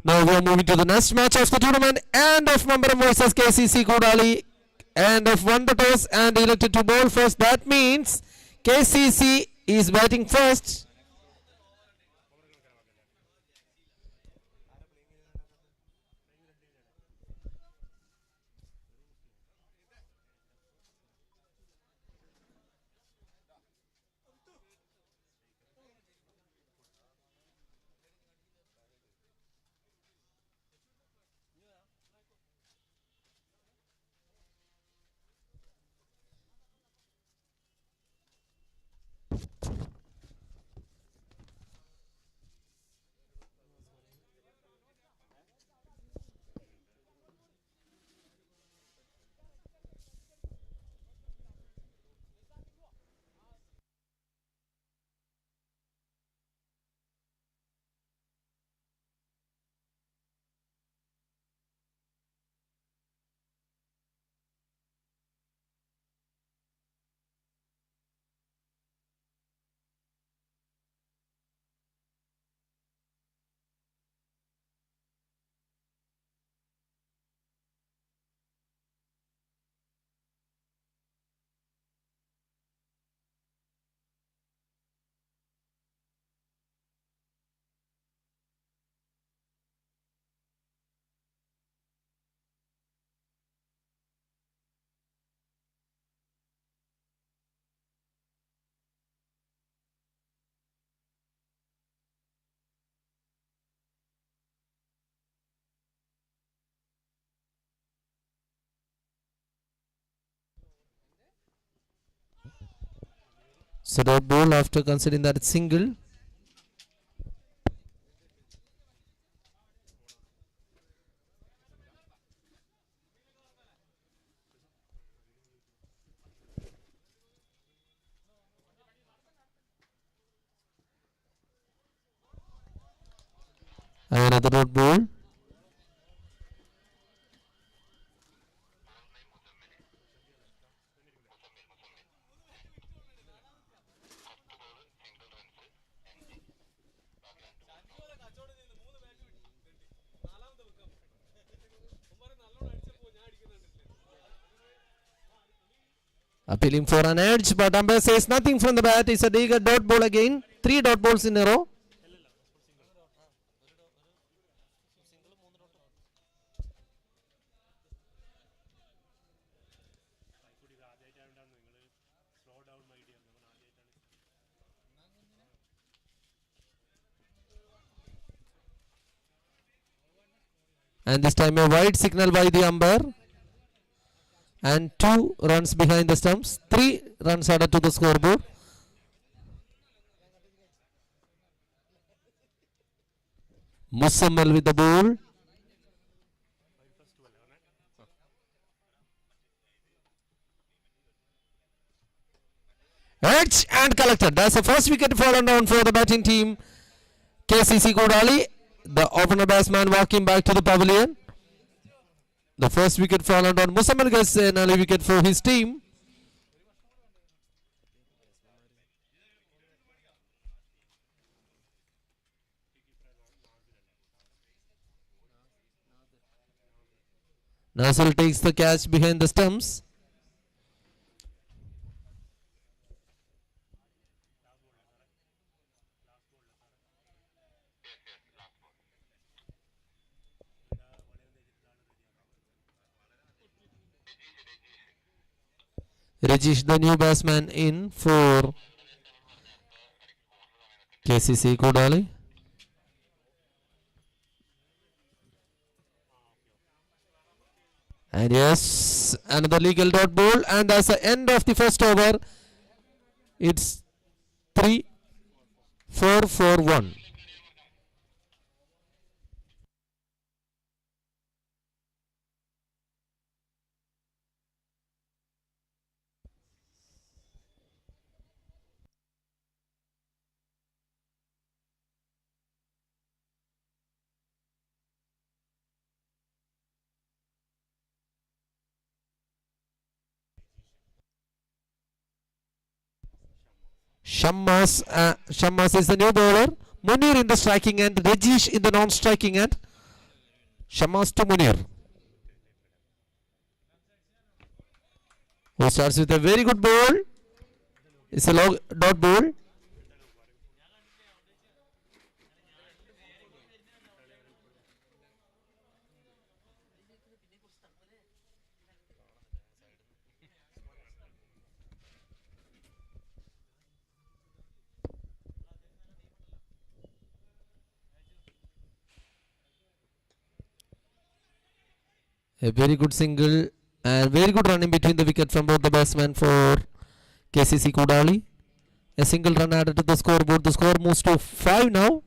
Now we are moving to the next match of the tournament. End of Mambaram versus KCC Kodali. End of won the toss and elected to bowl first. That means KCC is batting first. So dot ball after considering that single. Another dot ball. Appealing for an edge, but umpire says nothing from the bat. It's a digger dot ball again. 3 dot balls in a row. And this time a wide signal by the umpire. And 2 runs behind the stumps. 3 runs added to the scoreboard. Musammal with the ball. Edge and collected. That's the first wicket fallen down for the batting team. KCC Kodali. The opener batsman walking back to the pavilion. The first wicket fallen on Musammal gets an early wicket for his team. Nasser takes the catch behind the stumps. Rajesh, the new batsman, in for KCC Kodali. And yes, another legal dot ball, and that's the end of the first over. It's 3-4 for 1. Shammas is the new bowler. Munir in the striking end. Rajesh in the non-striking end. Shamas to Munir. Who starts with a very good ball. It's a long dot ball. A very good single and very good running between the wicket from both the batsmen for KCC Kudali. A single run added to the scoreboard. The score moves to 5 now.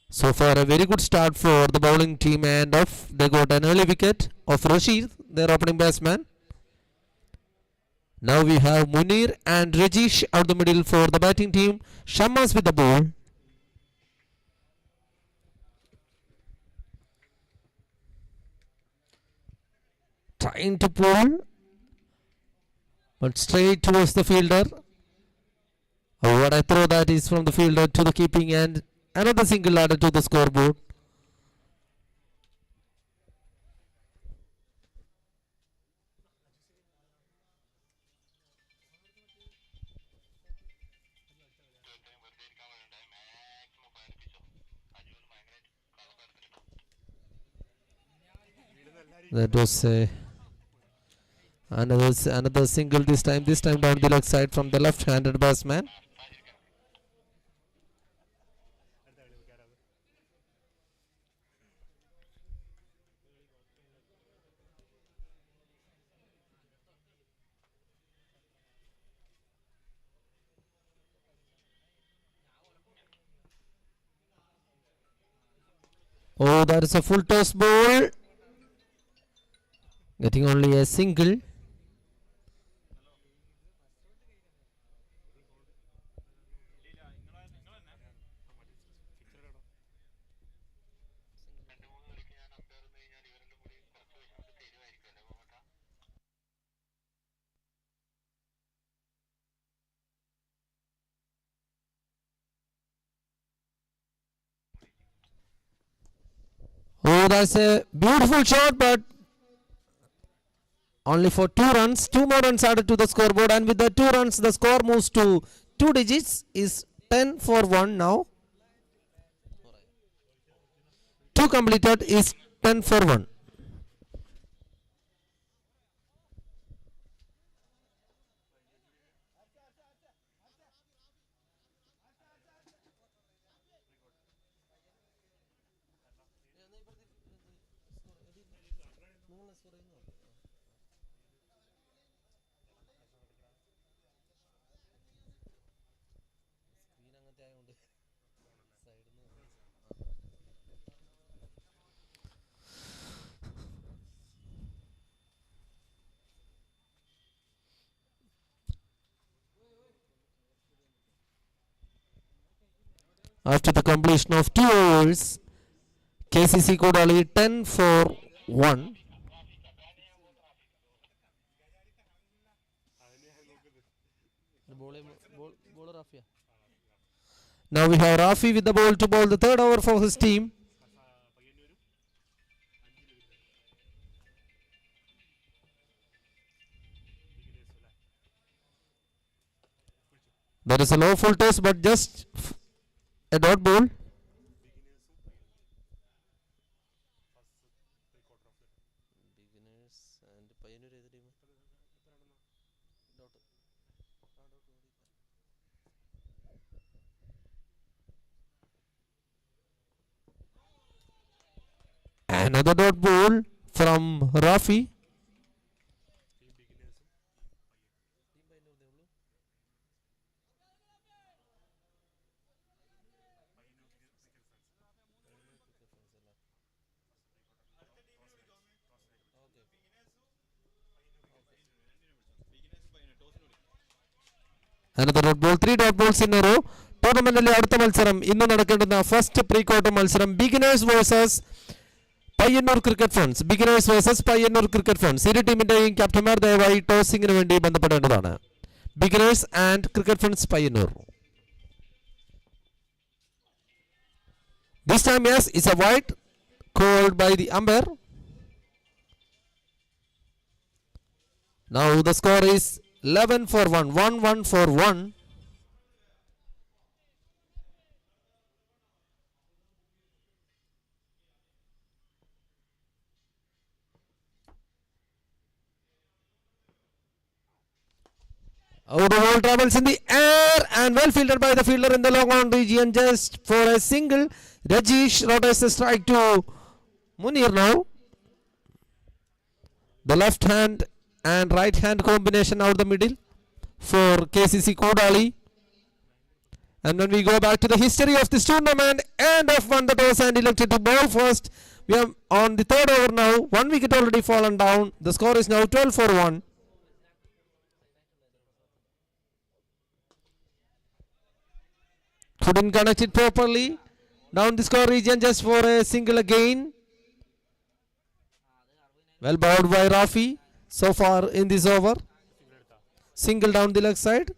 So far a very good start for the bowling team, and off they got an early wicket of Rashid, their opening batsman. Now we have Munir and Rajesh out the middle for the batting team. Shamas with the ball. Trying to pull, but straight towards the fielder. Oh, what a throw that is from the fielder to the keeping, and another single added to the scoreboard. That was another single this time down the leg side from the left-handed batsman. Oh, that is a full toss ball. Getting only a single. Oh, that's a beautiful shot, but only for 2 runs. 2 more runs added to the scoreboard, and with the 2 runs, the score moves to 2 digits. Is 10 for 1 now. 2 completed is 10 for 1. After the completion of 2 overs, KCC Kodali 10 for 1. Now we have Rafi with the ball to bowl the 3rd over for his team. There is a low full toss, but just a dot ball. Another dot ball from Rafi. Another dot ball, 3 dot balls in a row. ടൂർണമെന്റിലെ അടുത്ത മത്സരം ഇന്ന് നടക്കേണ്ടുന്ന first pre quarter മത്സരം beginners versus Payyanur cricket funds. Beginners versus Payyanur cricket funds. ഇരു ടീമിന്റെയും ക്യാപ്റ്റന്മാർ ദയവായി ടോസിംഗിന് വേണ്ടി ബന്ധപ്പെടേണ്ടതാണ്. Beginners and cricket funds Payyanur. This time, yes, it's a wide called by the umpire. Now the score is 11 for 1, 1 for 1. Out the ball travels in the air and well fielded by the fielder in the long on region just for a single. Rajesh rotates the strike to Munir now. The left hand and right hand combination out the middle for KCC Kodali. And when we go back to the history of this tournament, and have won the toss and elected to bowl first. We are on the third over now. 1 wicket already fallen down. The score is now 12 for 1. Couldn't connect it properly. Down the score region just for a single again. Well bowled by Rafi so far in this over. Single down the leg side.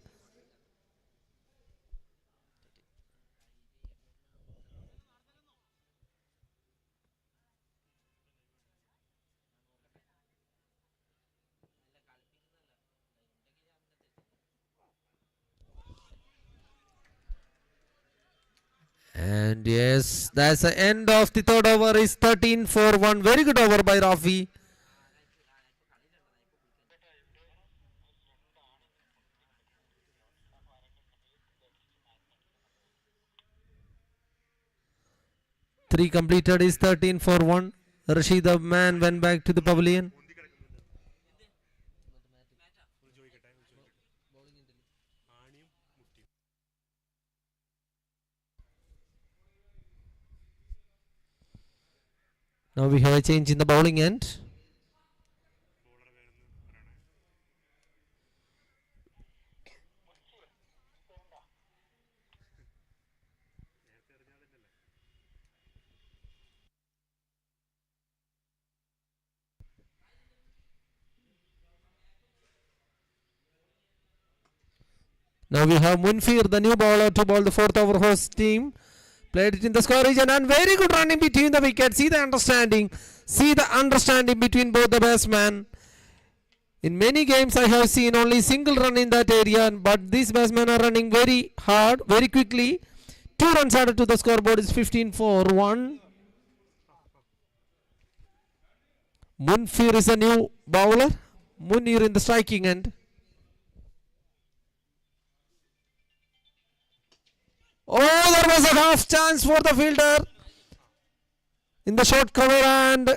And yes, that's the end of the third over. Is 13 for 1. Very good over by Rafi. Three completed is 13 for 1. Rashid, the man, went back to the pavilion. Now we have a change in the bowling end. Now we have Munfir, the new bowler, to bowl the fourth over host team. Played it in the score region and very good running between the wickets. See the understanding. See the understanding between both the batsmen. In many games I have seen only single run in that area, but these batsmen are running very hard, very quickly. 2 runs added to the scoreboard is 15 for 1. Munfir is a new bowler. Munir in the striking end. Oh, there was a half chance for the fielder in the short cover and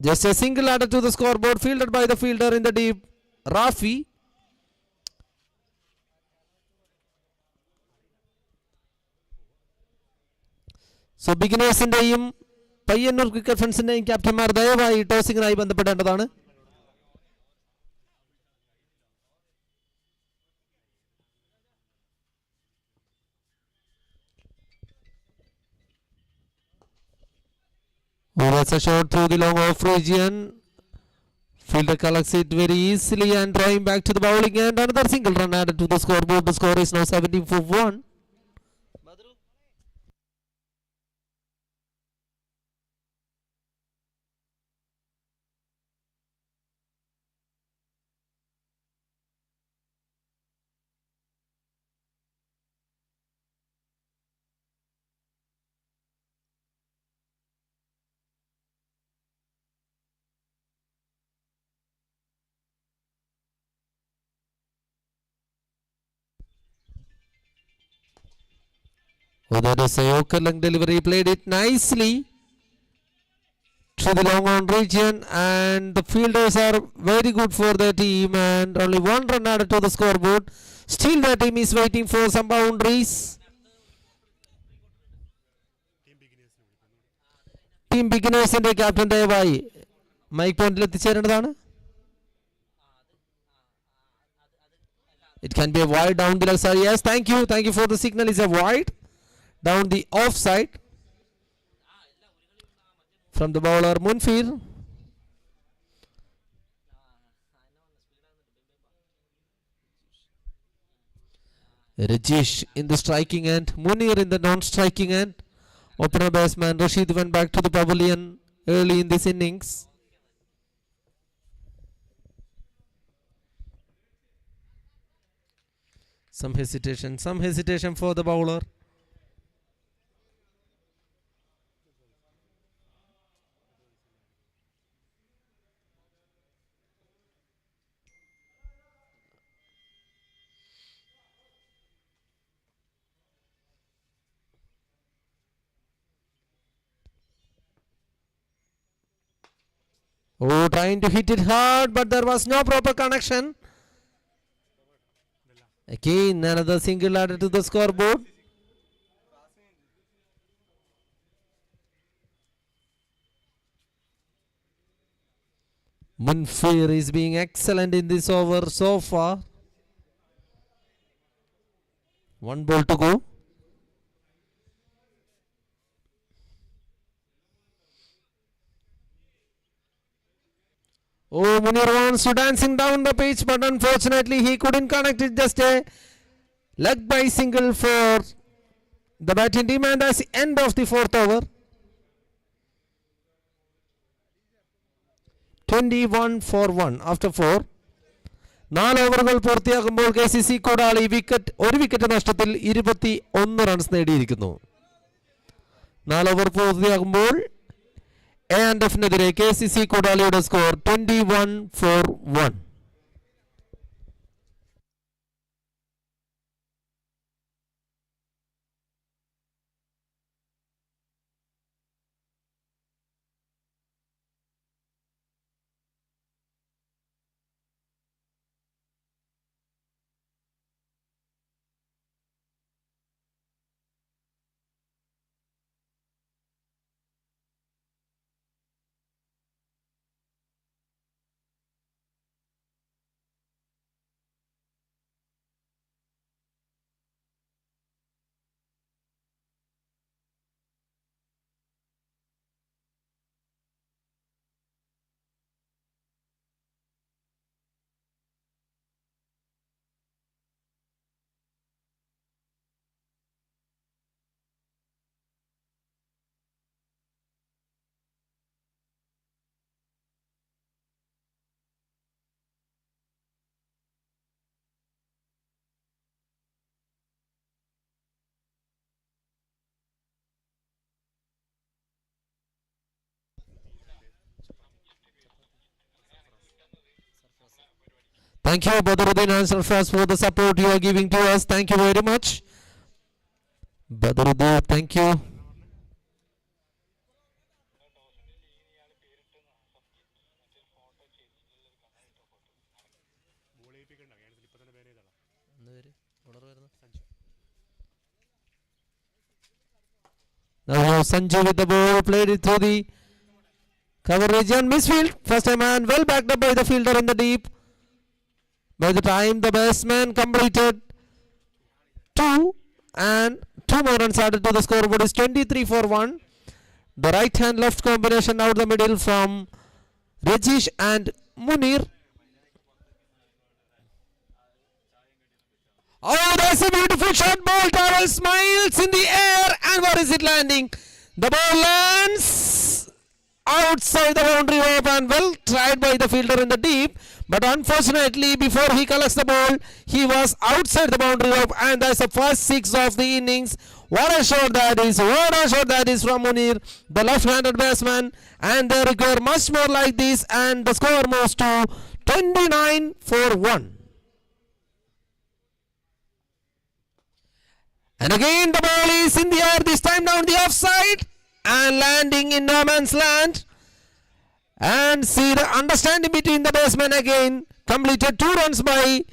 just a single added to the scoreboard, fielded by the fielder in the deep, Rafi. So beginners in the Payyanur cricket fans in the captain are there tossing and I band the pedantana. Oh, that's a shot through the long off region. Fielder collects it very easily and drawing back to the bowling end. Another single run added to the scoreboard. The score is now 17 for 1. Oh, that is a Okerlung delivery. Played it nicely to the long on region, and the fielders are very good for their team, and only 1 run added to the scoreboard. Still the team is waiting for some boundaries. Team beginners in the captain Devai. Mike point എത്തിച്ചേരേണ്ടതാണ്. It can be a wide down the left side. Yes, thank you. Thank you for the signal. It's a wide down the offside from the bowler Munfir. Rajesh in the striking end, Munir in the non-striking end. Opener batsman Rashid went back to the pavilion early in this innings. Some hesitation for the bowler. Oh, trying to hit it hard, but there was no proper connection. Again, another single added to the scoreboard. Munfir is being excellent in this over so far. One ball to go. Oh, Munir wants to dancing down the pitch, but unfortunately he couldn't connect it. Just a leg by single for the batting team, and that's the end of the fourth over. 21 for 1 after 4. 4 ഓവറുകൾ പൂർത്തിയാകുമ്പോൾ KCC Koodali ഒരു wicket നഷ്ടത്തിൽ 21 runs നേടിയിരിക്കുന്നു. 4 over പൂർത്തിയാകുമ്പോൾ A&Fനെതിരെ KCC കൂടാളിയുടെ score 21 for 1. Thank you, Badruddin and Sarfraz, for the support you are giving to us. Thank you very much. Badruddin, thank you. Now Sanju with the ball, played it through the cover region, misfield. First time and well backed up by the fielder in the deep. By the time the batsman completed 2 and 2 more runs added to the scoreboard is 23 for 1. The right hand left combination out the middle from Rajesh and Munir. Oh, that's a beautiful shot. Ball travels miles in the air, and where is it landing? The ball lands outside the boundary rope, and well tried by the fielder in the deep. But unfortunately, before he collects the ball, he was outside the boundary rope, and that's the first 6 of the innings. What a shot that is! What a shot that is from Munir, the left-handed batsman, and they require much more like this, and the score moves to 29 for 1. And again the ball is in the air, this time down the offside, and landing in no man's land. And see the understanding between the batsmen again. Completed 2 runs by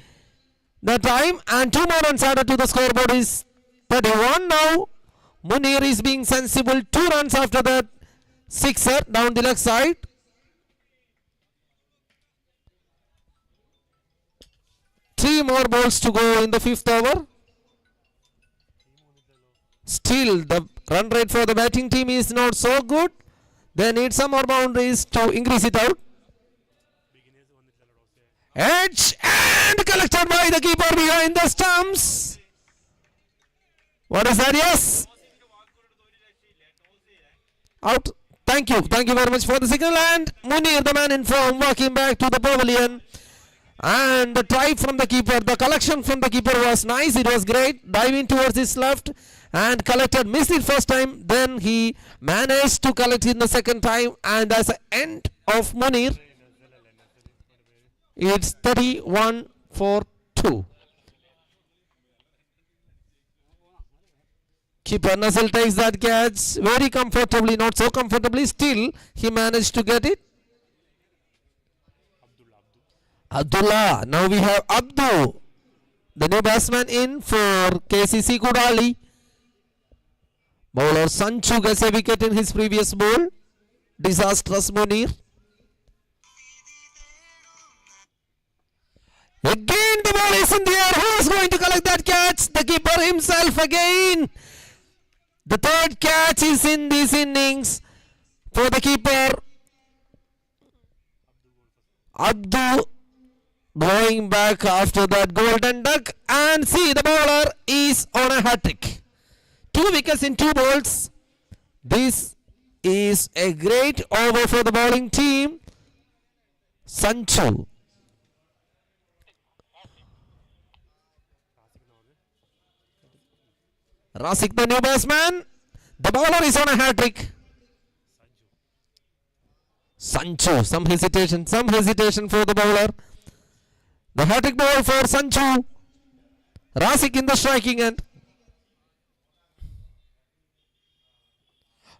the time, and 2 more runs added to the scoreboard is 31 now. Munir is being sensible. 2 runs after that sixer down the left side. Three more balls to go in the 5th over. Still the run rate for the batting team is not so good. They need some more boundaries to increase it out. Edge and collected by the keeper behind the stumps. What is that? Yes. Out. Thank you. Thank you very much for the signal. And Munir, the man in form, walking back to the pavilion. And the try from the keeper, the collection from the keeper was nice. It was great. Diving towards his left and collected. Missed it first time. Then he managed to collect in the second time. And as an end of Munir, it's 31 for 2. Keeper Nasil takes that catch very comfortably, not so comfortably. Still, he managed to get it. Abdullah. Now we have Abdu, the new batsman in for KCC Kudali. Bowler Sanchu gets a wicket in his previous ball. Disastrous Munir. Again the ball is in the air. Who is going to collect that catch? The keeper himself again. The third catch is in this innings for the keeper. Abdu going back after that golden duck. And see, the bowler is on a hat-trick. 2 wickets in 2 balls. This is a great over for the bowling team. Sanchu. Rasik, the new batsman. The bowler is on a hat-trick. Sanchu, some hesitation for the bowler. The hat-trick ball for Sanchu. Rasik in the striking end.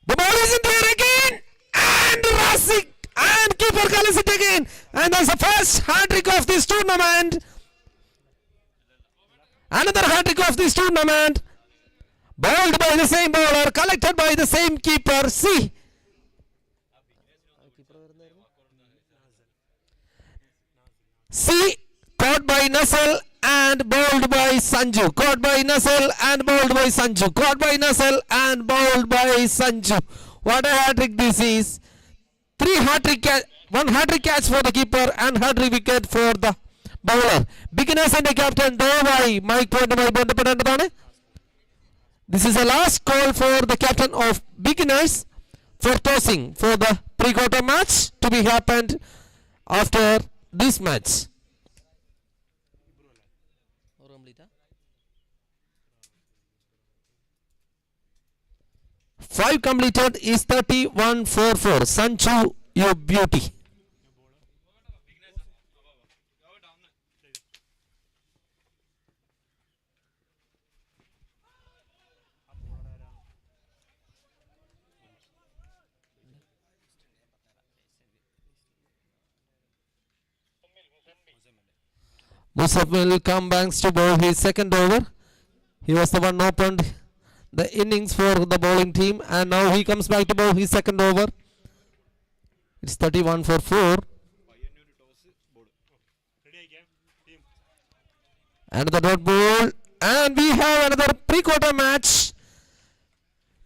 The ball is in there again. And Rasik and keeper collects it again. And that's the first hat-trick of this tournament. Another hat-trick of this tournament. Bowled by the same bowler, collected by the same keeper. See. See, caught by Nasil and bowled by Sanju. Caught by Nasil and bowled by Sanju. Caught by Nasil and bowled by Sanju. What a hat-trick this is. 1 hat-trick catch for the keeper and hat-trick wicket for the bowler. Beginners and the captain, Mike Point. This is the last call for the captain of beginners for tossing for the pre-quarter match to be happened after this match. 5 completed is 31 for 4. Sanchu, you beauty. Musaf will come back to bowl his second over. He was the one opened the innings for the bowling team, and now he comes back to bowl his second over. It's 31 for 4. Another dot ball, and we have another pre-quarter match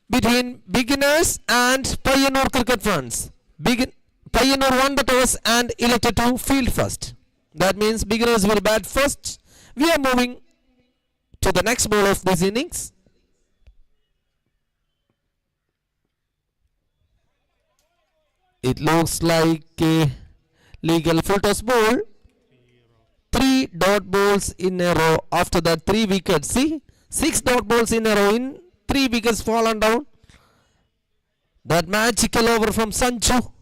between beginners and Payyanur cricket fans. Payyanur won the toss and elected to field first. That means beginners will bat first. We are moving to the next ball of this innings. It looks like a legal full toss ball. 3 dot balls in a row. After that, 3 wickets. See, 6 dot balls in a row. In 3 wickets fallen down. That magical over from Sanchu.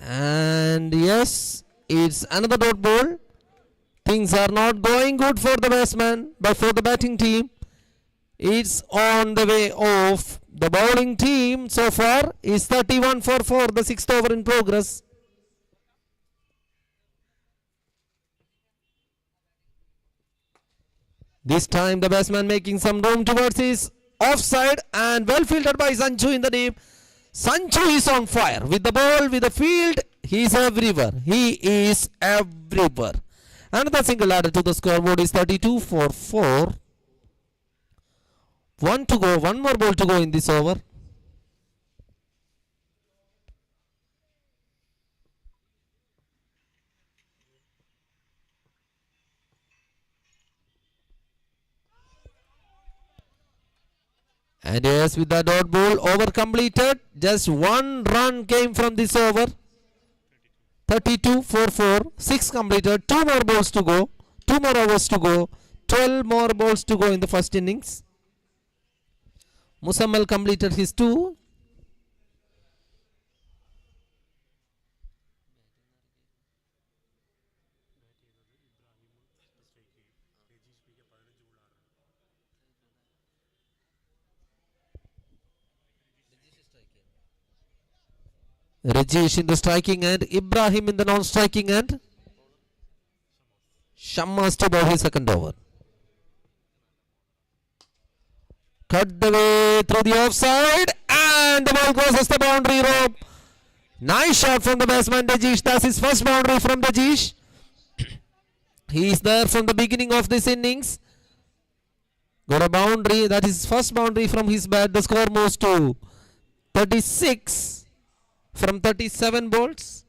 And yes, it's another dot ball. Things are not going good for the batsman, but for the batting team, it's on the way of the bowling team. So far is 31 for 4, the 6th over in progress. This time the batsman making some room towards his offside, and well filtered by Sanchu in the deep. Sanchu is on fire with the ball, with the field. He is everywhere. He is everywhere. Another single added to the scoreboard is 32 for 4. 1 to go. 1 more ball to go in this over. And yes, with the dot ball, over completed. Just one run came from this over. 32 for 4. 6 completed. 2 more balls to go. 2 more overs to go. 12 more balls to go in the first innings. Musammal completed his 2. Rajesh in the striking end. Ibrahim in the non-striking end. Shammas to bowl his second over. Cut the way through the offside. And the ball crosses the boundary rope. Nice shot from the batsman Rajesh. That's his first boundary from Rajesh. He is there from the beginning of this innings. Got a boundary. That is his first boundary from his bat. The score moves to 36 from 37 balls.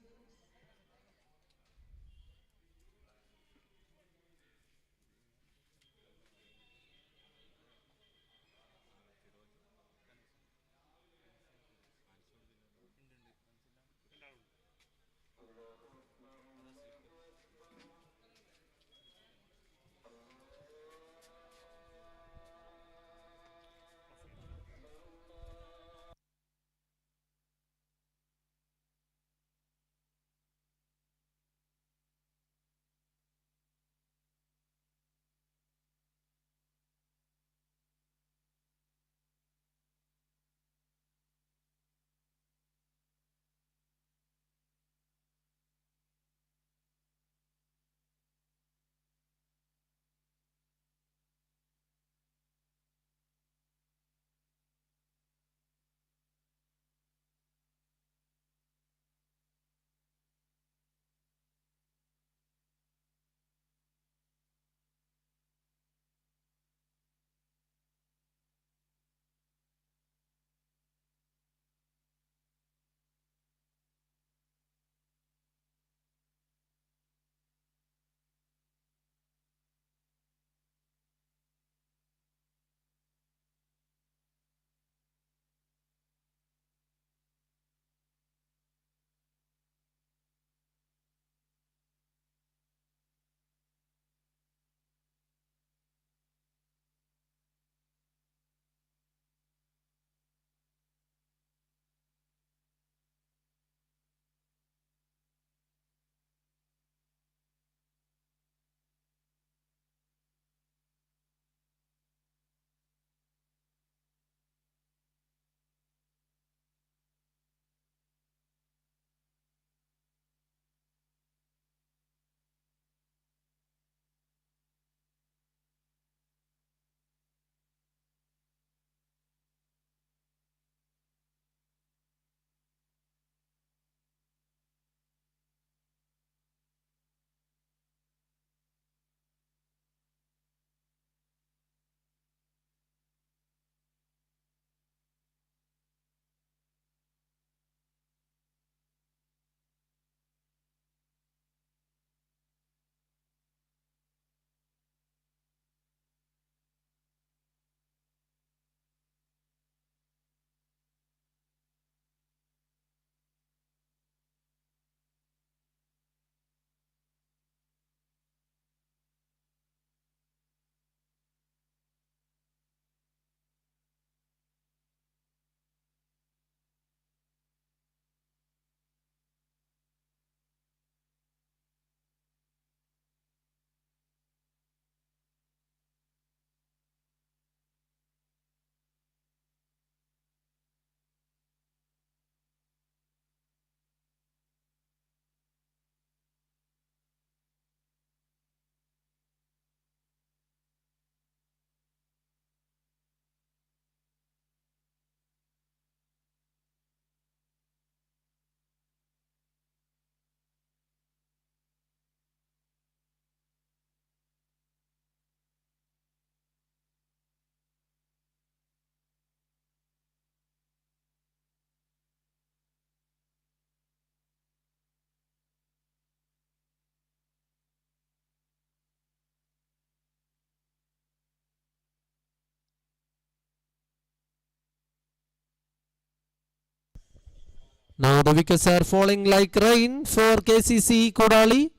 Now the wickets are falling like rain for KCC Kodali.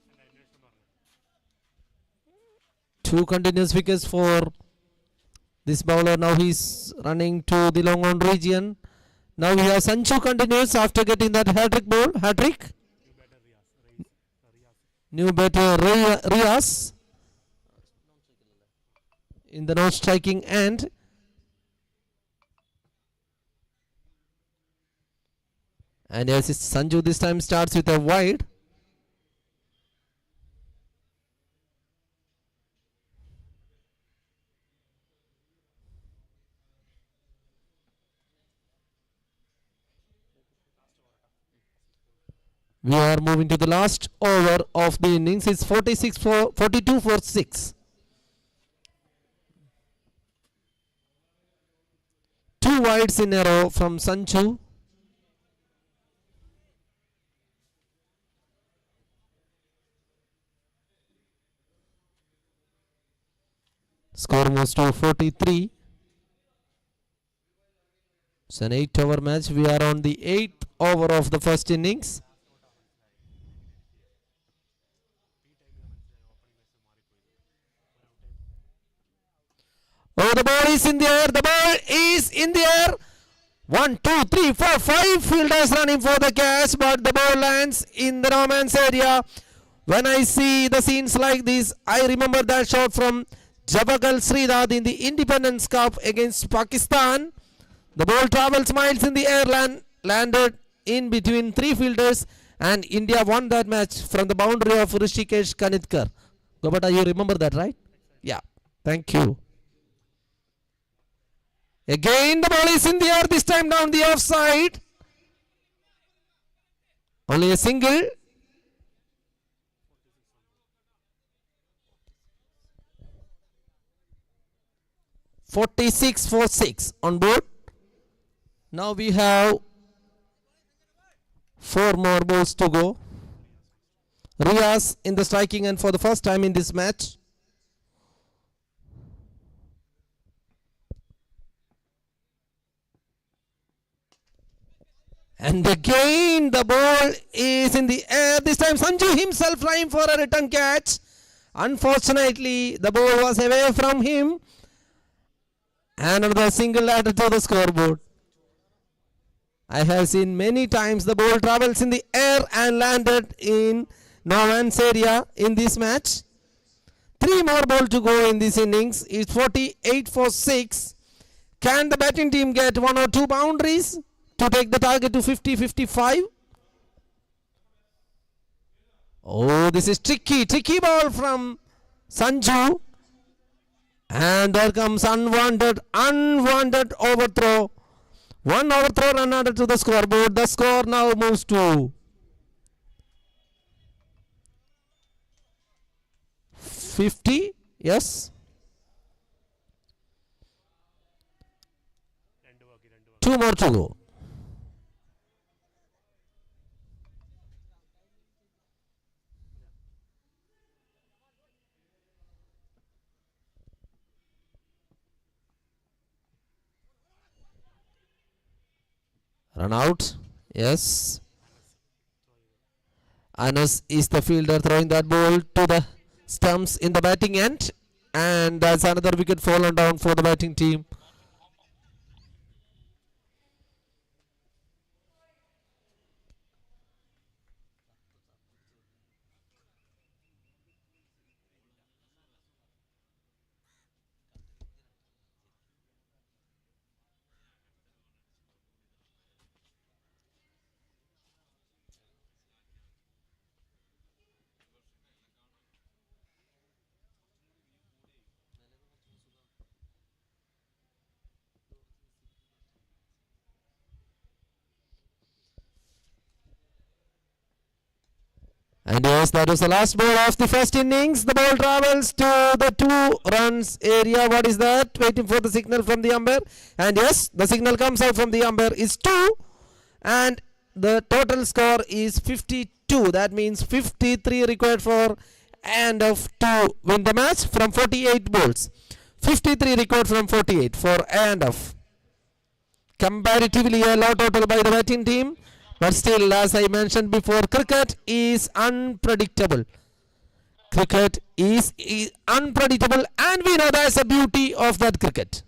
2 continuous wickets for this bowler. Now he's running to the long on region. Now we have Sanchu continues after getting that hat-trick ball. Hat-trick. New batter Riaz in the non-striking end. And yes, Sanju this time starts with a wide. We are moving to the last over of the innings. It's 42 for 6. 2 wides in a row from Sanchu. Score moves to 43. It's an 8-over match. We are on the 8th over of the first innings. Oh, the ball is in the air. The ball is in the air. 1, 2, 3, 4, 5 fielders running for the catch, but the ball lands in the no man's area. When I see the scenes like this, I remember that shot from Jabagal Sridhar in the Independence Cup against Pakistan. The ball travels miles in the air, landed in between 3 fielders, and India won that match from the boundary of Rishikesh Kanitkar. Gopata, you remember that, right? Yeah. Thank you. Again the ball is in the air, this time down the offside. Only a single. (46 for 6) on board. Now we have 4 more balls to go. Riaz in the striking end for the first time in this match. And again the ball is in the air. This time Sanju himself trying for a return catch. Unfortunately the ball was away from him. And another single added to the scoreboard. I have seen many times the ball travels in the air and landed in no man's area in this match. 3 more balls to go in this innings. It's 48 for 6. Can the batting team get 1 or 2 boundaries to take the target to 50-55? Oh, this is tricky ball from Sanju. And there comes unwanted overthrow. 1 overthrow run added to the scoreboard. The score now moves to 50. Yes. 2 more to go. Run out. Yes. Anas is the fielder throwing that ball to the stumps in the batting end. And that's another wicket fallen down for the batting team. And yes, that was the last ball of the first innings. The ball travels to the 2 runs area. What is that? Waiting for the signal from the umpire. And yes, the signal comes out from the umpire is 2. And the total score is 52. That means 53 required for end of to win the match from 48 balls. 53 required from 48 for end of. Comparatively a low total by the batting team. But still, as I mentioned before, cricket is unpredictable. Cricket is unpredictable, and we know that's the beauty of that cricket.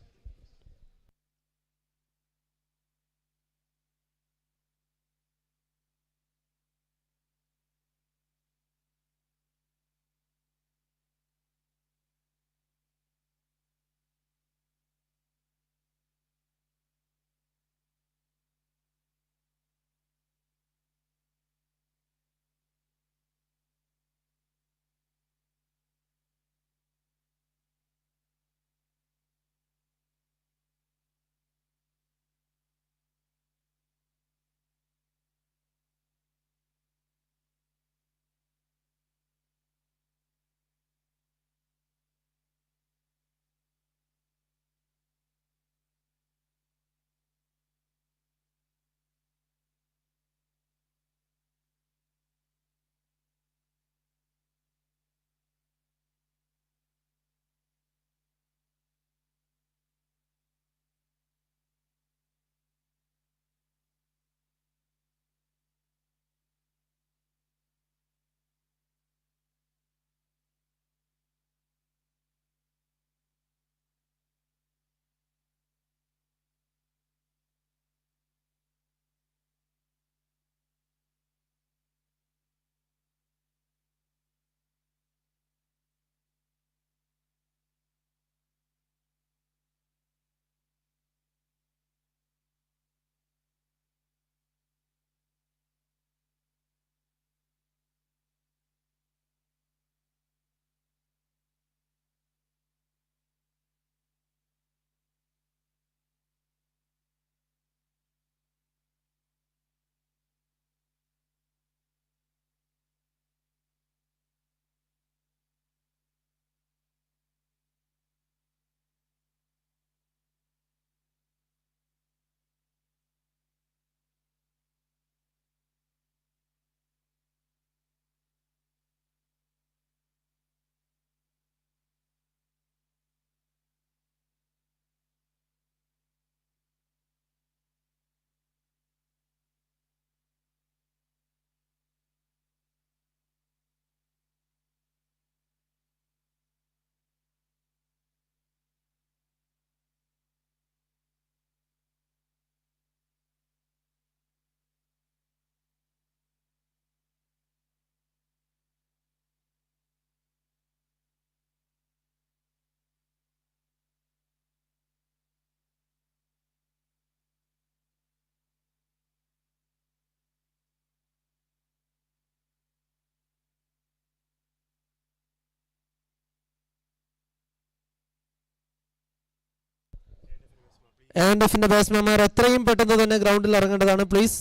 And if in the ബാറ്റ്സ്മാൻമാർ എത്രയും പെട്ടെന്ന് തന്നെ ഗ്രൗണ്ടിൽ ഇറങ്ങേണ്ടതാണ് please.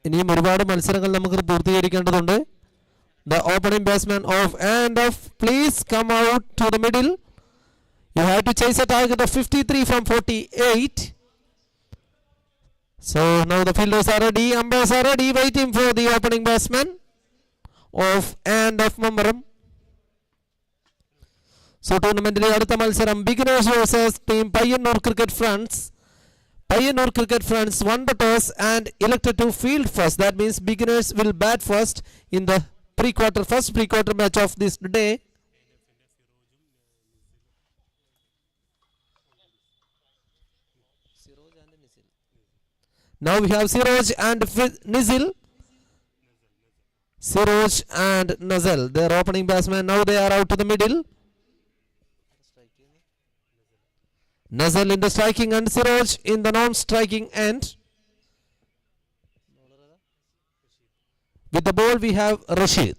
ഇനിയും ഒരുപാട് മത്സരങ്ങൾ നമുക്ക് പൂർത്തീകരിക്കേണ്ടതുണ്ട്. The opening batsman of and of, please come out to the middle. You have to chase a target of 53 from 48. So now the fielders are ready, umpires are ready, waiting for the opening batsman of and of Mambaram. So ടൂർണമെന്റിലെ അടുത്ത മത്സരം beginners versus team Payyanur cricket friends. Pioneer Cricket Friends won the toss and elected to field first. That means beginners will bat first in the first pre-quarter match of this day. Now we have Siroj and Nizil. Siroj and Nazal, their opening batsman. Now they are out to the middle. Nazal in the striking end, Siroj in the non-striking end. With the ball we have Rashid.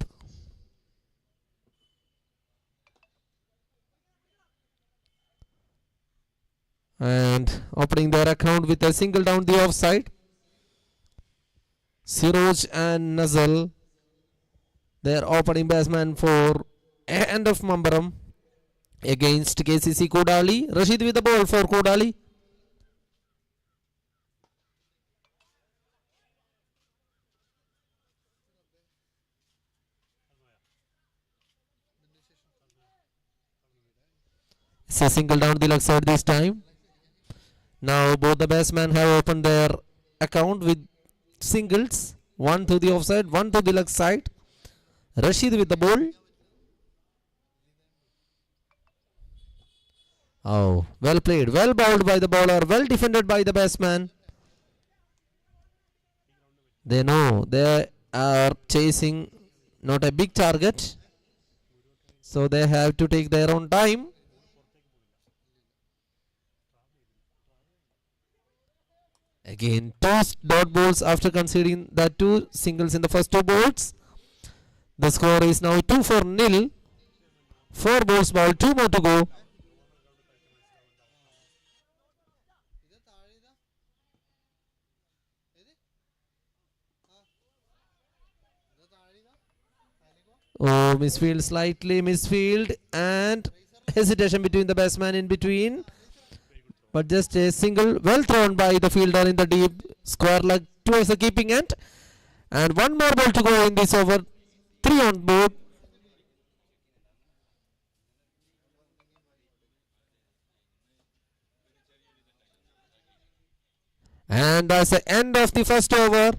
And opening their account with a single down the offside. Siroj and Nazal, their opening batsman for end of Mambaram against KCC Kodali. Rashid with the ball for Kodali. It's a single down the leg side this time. Now both the batsmen have opened their account with singles. One to the offside, one to the leg side. Rashid with the ball. Oh, well played. Well bowled by the bowler. Well defended by the batsman. They know they are chasing not a big target. So they have to take their own time. Again, two dot balls after conceding the two singles in the first two balls. The score is now 2-4-0. 4 balls ball, 2 more to go. Oh, misfield, slightly misfield, and hesitation between the batsman in between. But just a single, well thrown by the fielder in the deep square leg towards the keeping end. And one more ball to go in this over. 3 on board. And that's the end of the first over.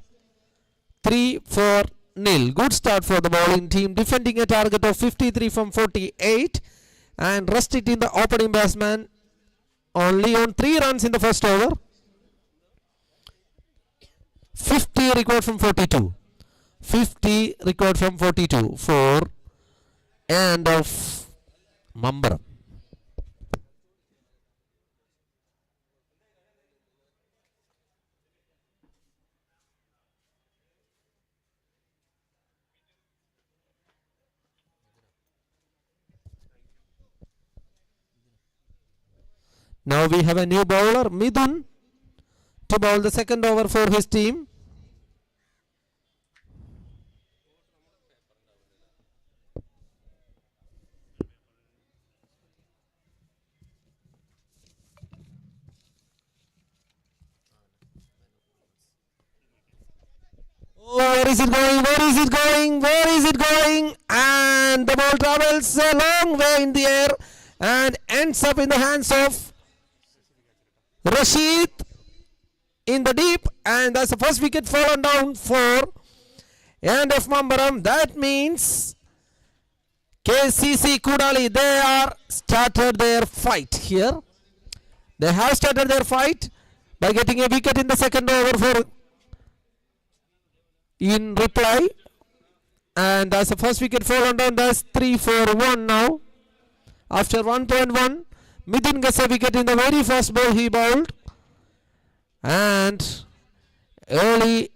3-4-0. Good start for the bowling team, defending a target of 53 from 48 and restricting the opening batsman only on 3 runs in the first over. 50 record from 42. 50 record from 42 for end of Mambaram. Now we have a new bowler, Midun, to bowl the second over for his team. Oh, where is it going? Where is it going? Where is it going? And the ball travels a long way in the air and ends up in the hands of Rashid in the deep, and that's the first wicket fallen down for end of Mambaram. That means KCC Kudali, they are started their fight here. They have started their fight by getting a wicket in the second over for in reply, and that's the first wicket fallen down. That's 3-4-1 now. After 1.1, Midun gets a wicket in the very first ball he bowled, and early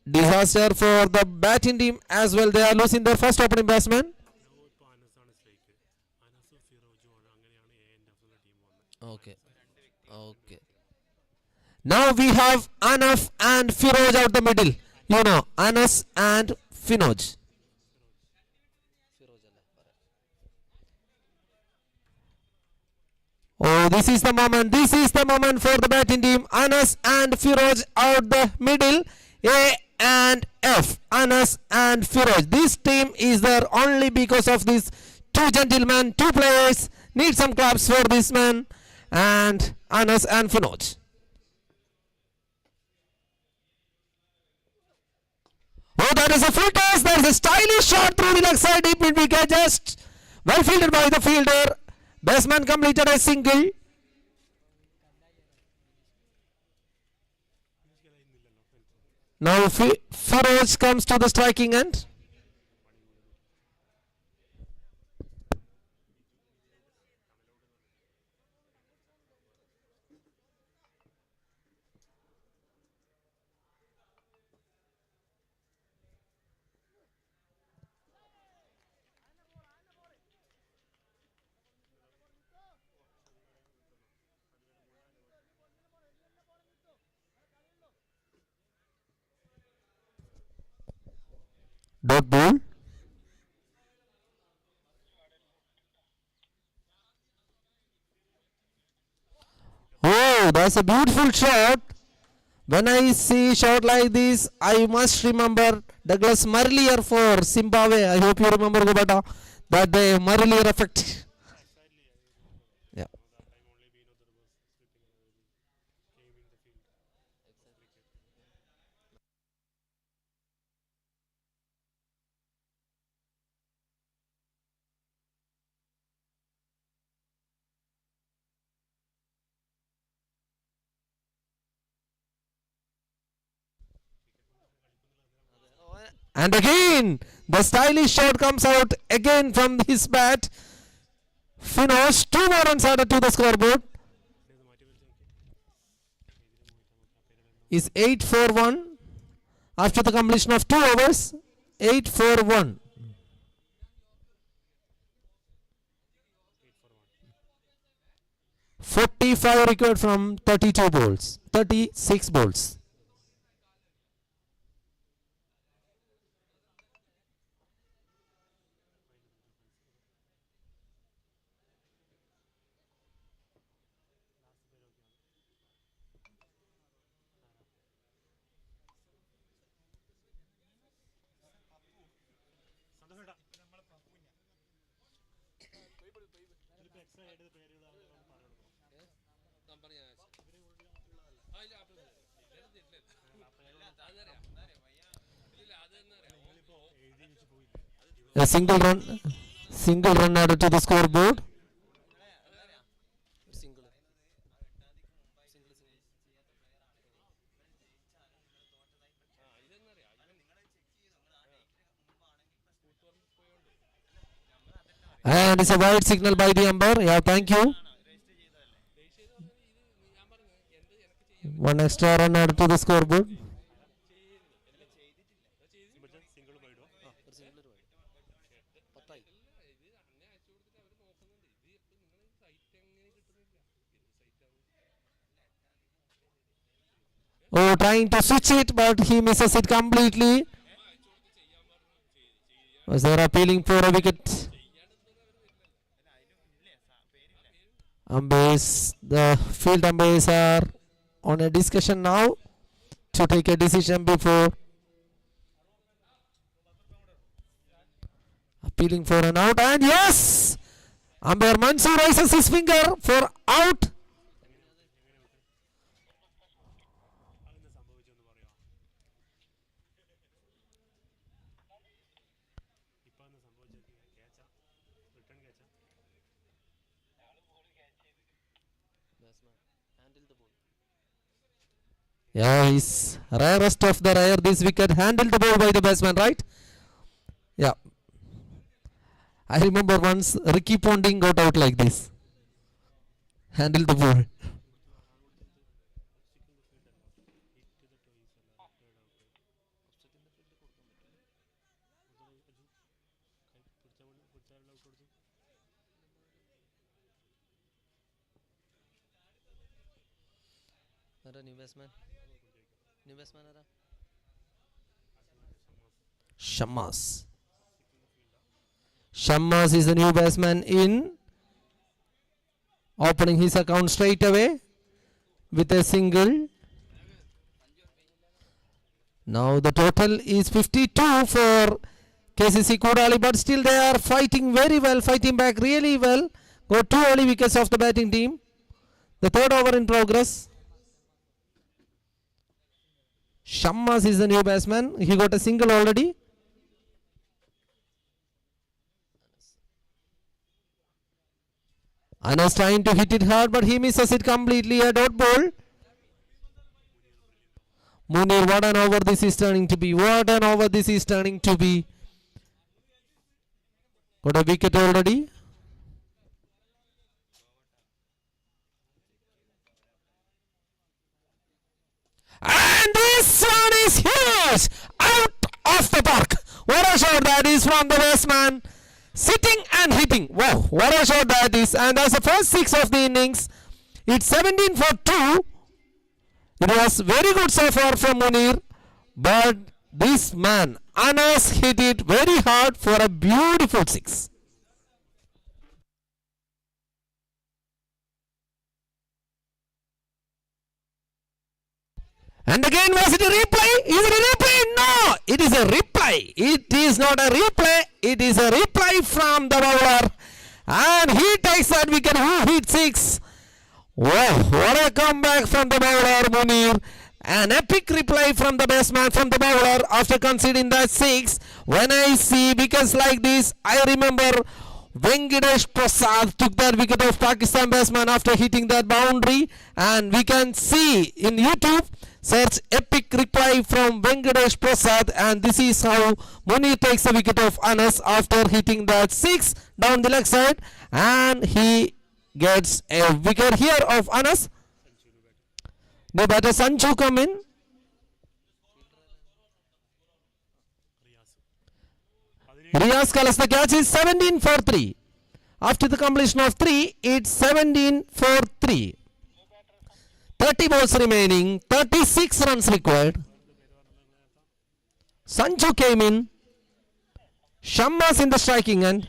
disaster for the batting team as well. They are losing their first opening batsman. Okay. Now we have Anaf and Firoj out the middle. You know, Anas and Finoj. Oh, this is the moment. This is the moment for the batting team. Anas and Firoj out the middle. A and F. Anas and Firoj. This team is there only because of these two gentlemen, two players. Need some claps for this man and Anas and Finoj. Oh, that is a full toss. That is a stylish shot through the leg side deep mid wicket. Just well fielded by the fielder. Batsman completed a single. Now Firoj comes to the striking end. Dot ball. Oh, that's a beautiful shot. When I see shot like this, I must remember Douglas Marlier for Zimbabwe. I hope you remember, Gobata, that the Marlier effect. Yeah. And again, the stylish shot comes out again from his bat. Finish. 2 more runs added to the scoreboard. Is 8-4-1 after the completion of 2 overs. 8-4-1. 45 required from 32 balls. 36 balls. A single run added to the scoreboard. And it's a wide signal by the umpire. Yeah, thank you. 1 extra run added to the scoreboard. Oh, trying to switch it, but he misses it completely. Was there appealing for a wicket? Umpires, the field umpires are on a discussion now to take a decision before appealing for an out. And yes, umpire Mansoor raises his finger for out. Yeah, he's rarest of the rare. This wicket handled the ball by the batsman, right? Yeah. I remember once Ricky Ponting got out like this. Handled the ball. Shammas. Shammas is the new batsman in, opening his account straight away with a single. Now the total is 52 for KCC Kodali, but still they are fighting very well, fighting back really well. Got 2 early wickets of the batting team. The 3rd over in progress. Shammas is the new batsman. He got a single already. Anas trying to hit it hard, but he misses it completely. A dot ball. Munir, what an over this is turning to be. What an over this is turning to be. Got a wicket already. And this one is huge. Out of the park. What a shot that is from the batsman. Sitting and hitting. Wow, what a shot that is. And that's the first 6 of the innings. It's 17 for 2. It was very good so far from Munir. But this man, Anas, hit it very hard for a beautiful 6. And again, was it a replay? Is it a replay? No, it is a replay. It is not a replay. It is a replay from the bowler. And he takes that wicket. Who hit 6? Wow, what a comeback from the bowler, Munir. An epic replay from the batsman, from the bowler after conceding that 6. When I see wickets like this, I remember Venkatesh Prasad took that wicket of Pakistan batsman after hitting that boundary. And we can see in YouTube Search epic reply from Venkatesh Prasad, and this is how Munir takes the wicket of Anas after hitting that 6 down the leg side, and he gets a wicket here of Anas. The batter Sanju come in. Riaz Kalas, the catch is 17 for 3. After the completion of 3, it's 17 for 3. 30 balls remaining, 36 runs required. Sanju came in. Shammas in the striking end.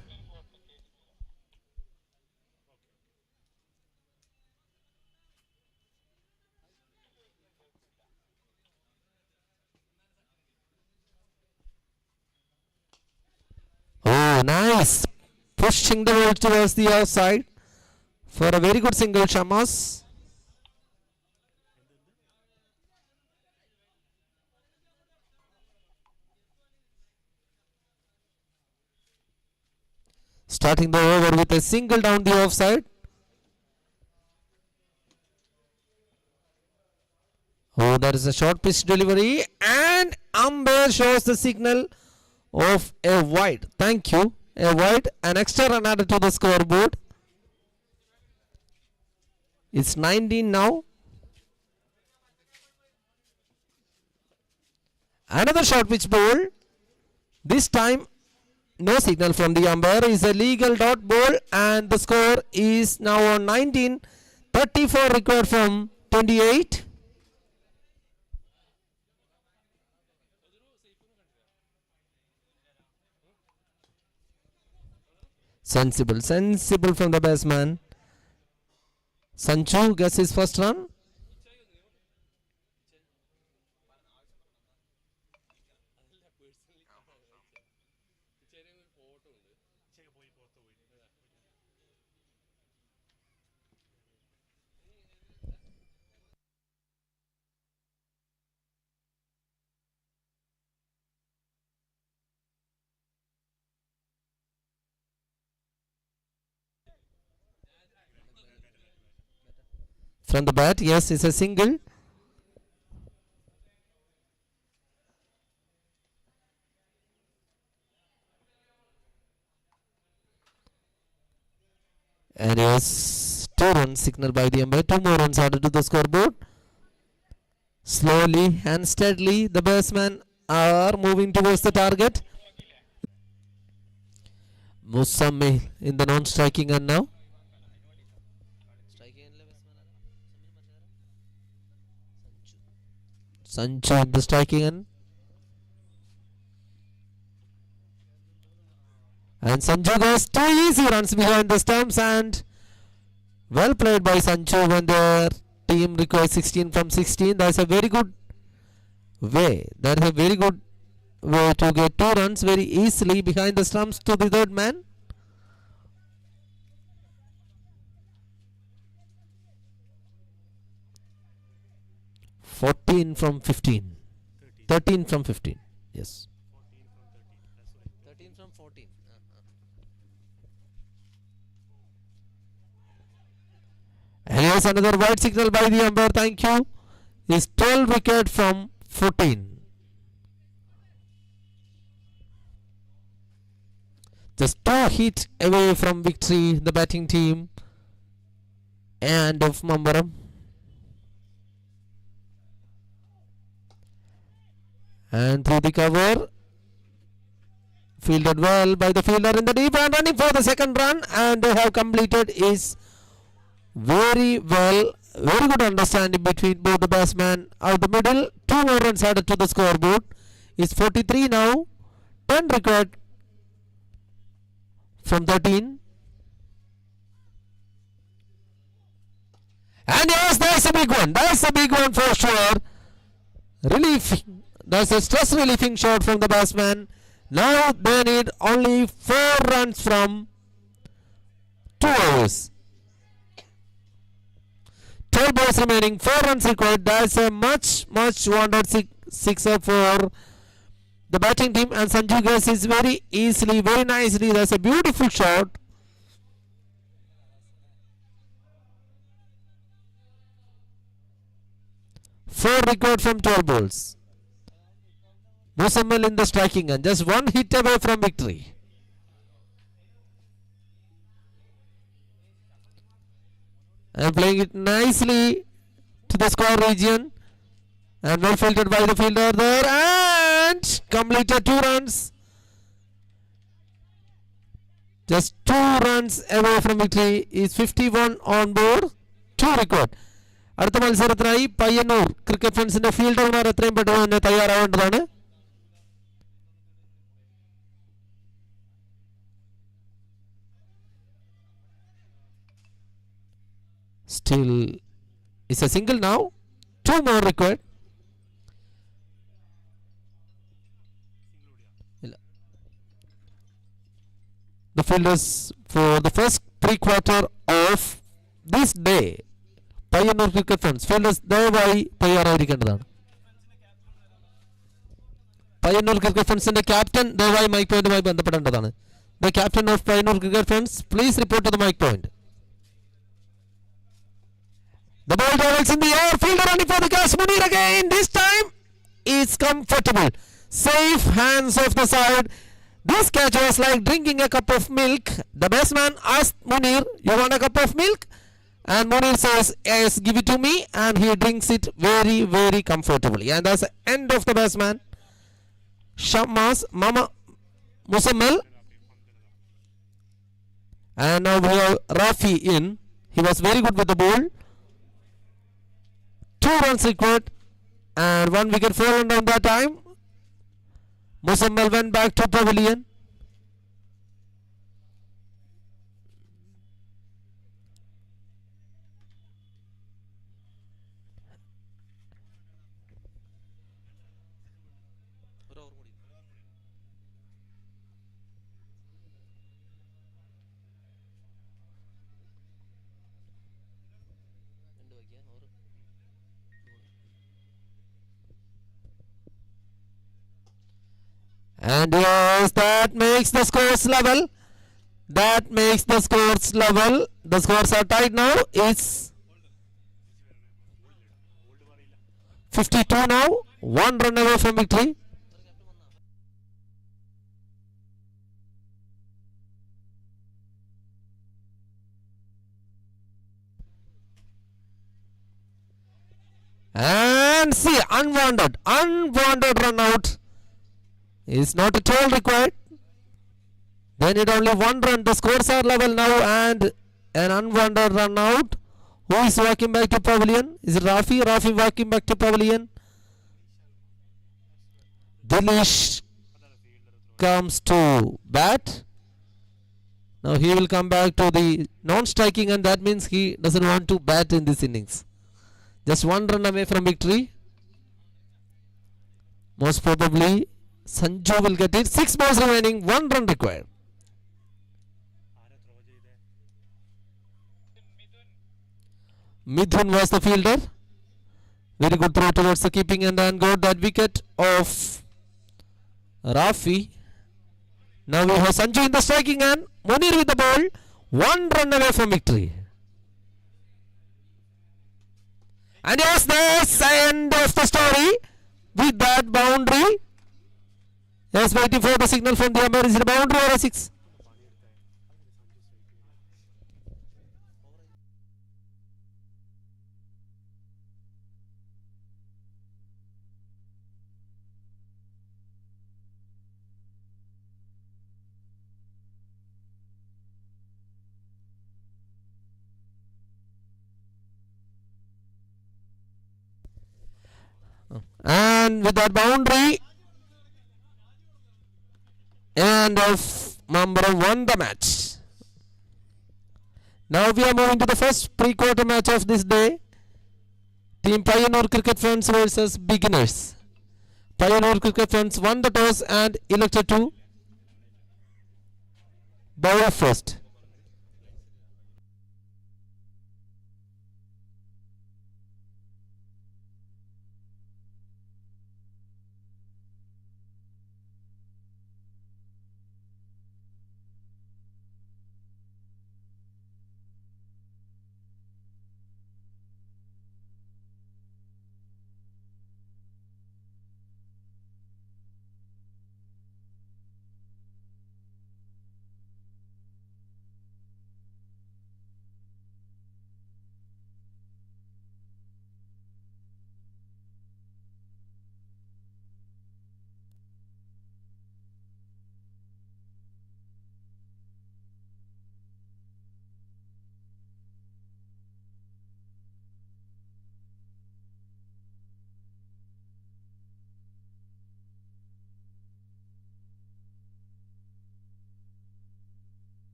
Oh, nice. Pushing the ball towards the outside for a very good single, Shammas. Starting the over with a single down the offside. Oh, that is a short pitch delivery, and umpire shows the signal of a wide. Thank you. A wide, an extra run added to the scoreboard. It's 19 now. Another short pitch ball. This time, no signal from the umpire. Is a legal dot ball, and the score is now on 19. 34 required from 28. Sensible from the batsman. Sanju gets his first run. From the bat, yes, it's a single. And yes, 2 runs signaled by the umpire. 2 more runs added to the scoreboard. Slowly and steadily, the batsmen are moving towards the target. Musammi in the non-striking end now. Sanju in the striking end. And Sanju goes 2 easy runs behind the stumps, and well played by Sanju when their team requires 16 from 16. That's a very good way. That is a very good way to get 2 runs very easily behind the stumps to the third man. 14 from 15. 13 from 15. Yes. 13 from 14. And here's another white signal by the umpire. Thank you. Is 12 wicket from 14. Just 2 hits away from victory, the batting team and of Mambaram. And through the cover, fielded well by the fielder in the deep and running for the second run, and they have completed is very well. Very good understanding between both the batsmen out the middle. 2 more runs added to the scoreboard. Is 43 now. 10 required from 13. And yes, that's a big one. That's a big one for sure. Relief. That's a stress relieving shot from the batsman. Now they need only 4 runs from 2 overs. 12 balls remaining, 4 runs required. That's a much wanted sixer for the batting team, and Sanju gets is very easily, very nicely. That's a beautiful shot. 4 required from 12 balls. Musammal in the striking end, just 1 hit away from victory. And playing it nicely to the score region. And well filtered by the fielder there. And completed 2 runs. Just 2 runs away from victory. Is 51 on board. 2 record. അടുത്ത മത്സരത്തിനായി Payyanur cricket ഫ്രണ്ട്സിന്റെ ഫീൽഡർമാർ എത്രയും പെട്ടെന്ന് തന്നെ തയ്യാറാവേണ്ടതാണ്. Still it's a single now. 2 more required. The fielders for the first 3/4 of this day. Payyanur cricket friends fielders ദയവായി തയ്യാറായിരിക്കേണ്ടതാണ്. Payyanur cricket ഫ്രണ്ട്സിന്റെ captain ദയവായി mic പോയിന്റുമായി ബന്ധപ്പെടേണ്ടതാണ്. The captain of Pioneer Cricket Friends, please report to the mic point. The ball travels in the air. Fielder running for the catch. Munir again. This time is comfortable. Safe hands off the side. This catch was like drinking a cup of milk. The batsman asked Munir, "You want a cup of milk?" And Munir says, "Yes, give it to me." And he drinks it very, very comfortably. And that's the end of the batsman. Shammas Mama Musammal. And now we have Rafi in. He was very good with the ball. 2 runs required and 1 wicket fallen down that time. Musammal went back to pavilion. And yes, that makes the scores level. That makes the scores level. The scores are tied now. It's 52 now. 1 run away from victory. And see, unwanted run out. Is not at all required. They need only 1 run. The scores are level now and an unwanted run out. Who is walking back to pavilion? Is it Rafi? Rafi walking back to pavilion. Dinesh comes to bat. Now he will come back to the non-striking and that means he doesn't want to bat in this innings. Just 1 run away from victory. Most probably Sanju will get it. 6 balls remaining, 1 run required. Midhun was the fielder. Very good throw towards the keeping end and got that wicket of Rafi. Now we have Sanju in the striking end. Munir with the ball. 1 run away from victory. And yes, that's the end of the story with that boundary. Yes, waiting for the signal from the umpire. Is it a boundary or a 6? And with that boundary, end of number 1 the match. Now we are moving to the first pre-quarter match of this day. Team Pioneer Cricket Friends versus Beginners. Pioneer Cricket Friends won the toss and elected to bowl first.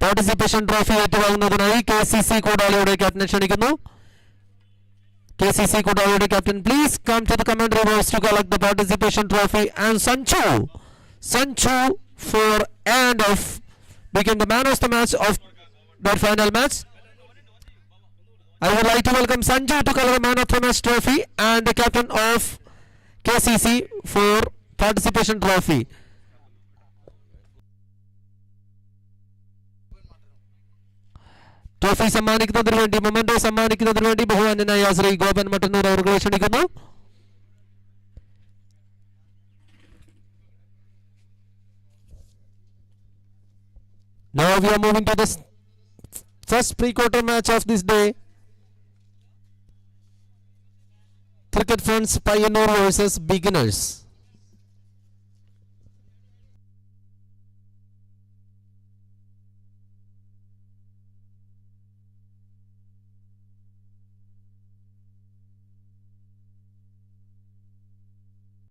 Participation trophy ഏറ്റുവാങ്ങുന്നതിനായി KCC കൂടാളിയുടെ ക്യാപ്റ്റനെ ക്ഷണിക്കുന്നു. KCC കൂടാളിയുടെ captain, please come to the commentary box to collect the participation trophy and Sanchu for end of became the man of the match of that final match. I would like to welcome Sanju to collect the man of the match trophy and the captain of KCC for participation trophy. Trophy സമ്മാനിക്കുന്നതിന് വേണ്ടി, memento സമ്മാനിക്കുന്നതിന് വേണ്ടി ബഹുമാന്യനായ ശ്രീ ഗോപൻ മട്ടന്നൂർ അവരെ ക്ഷണിക്കുന്നു. Now we are moving to the first pre-quarter match of this day. Cricket Friends Pioneer versus Beginners.